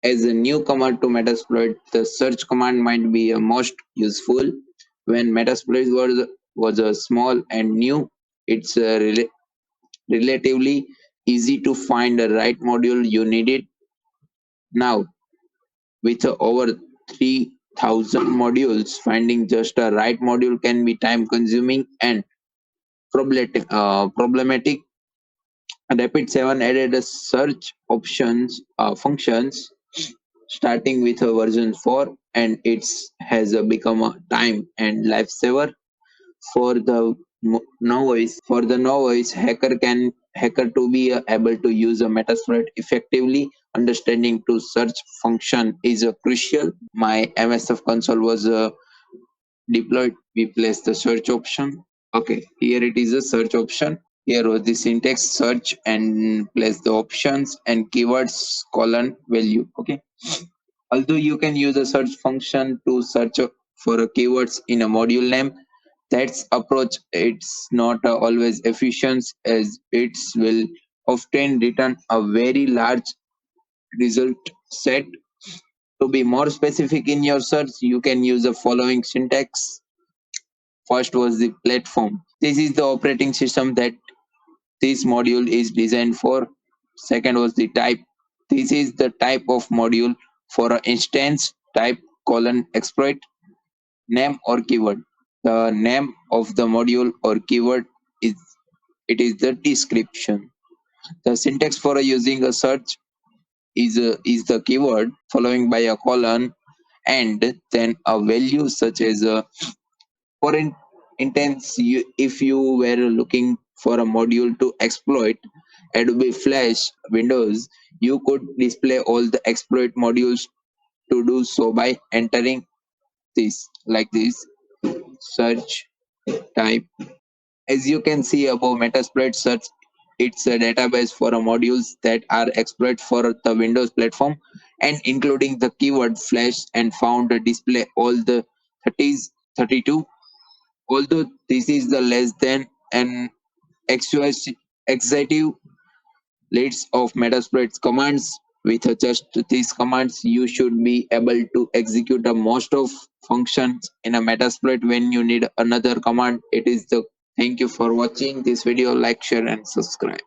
As a newcomer to Metasploit, the search command might be most useful. When Metasploit was small and new, it's relatively easy to find the right module you needed. Now, with over 3,000 modules, finding just a right module can be time consuming and problematic. Rapid 7 added a search options functions starting with a version 4, and it's has become a time and lifesaver for the novice. For the novice, hacker to be able to use a Metasploit effectively. Understanding to search function is crucial. My MSF console was deployed. We place the search option. Okay, here it is a search option. Here was the syntax search and place the options and keywords colon value. Okay. Although you can use a search function to search for keywords in a module name, that approach it's not always efficient as it will often return a very large result set. To be more specific in your search, you can use the following syntax. First was the platform. This is the operating system that this module is designed for. Second was the type. This is the type of module for an instance type colon exploit name or keyword. The name of the module or keyword is is the description. The syntax for using a search is the keyword following by a colon and then a value such as for instance, if you were looking for a module to exploit Adobe Flash Windows, you could display all the exploit modules. To do so by entering this like this search type. As you can see above, Metasploit search it's a database for modules that are exploit for the Windows platform and including the keyword flash and found display all the 30s 32. Although this is the less than an exhaustive list of Metasploit commands. With just these commands, you should be able to execute most of functions in a Metasploit. When you need another command, it is the thank you for watching this video. Like, share, and subscribe.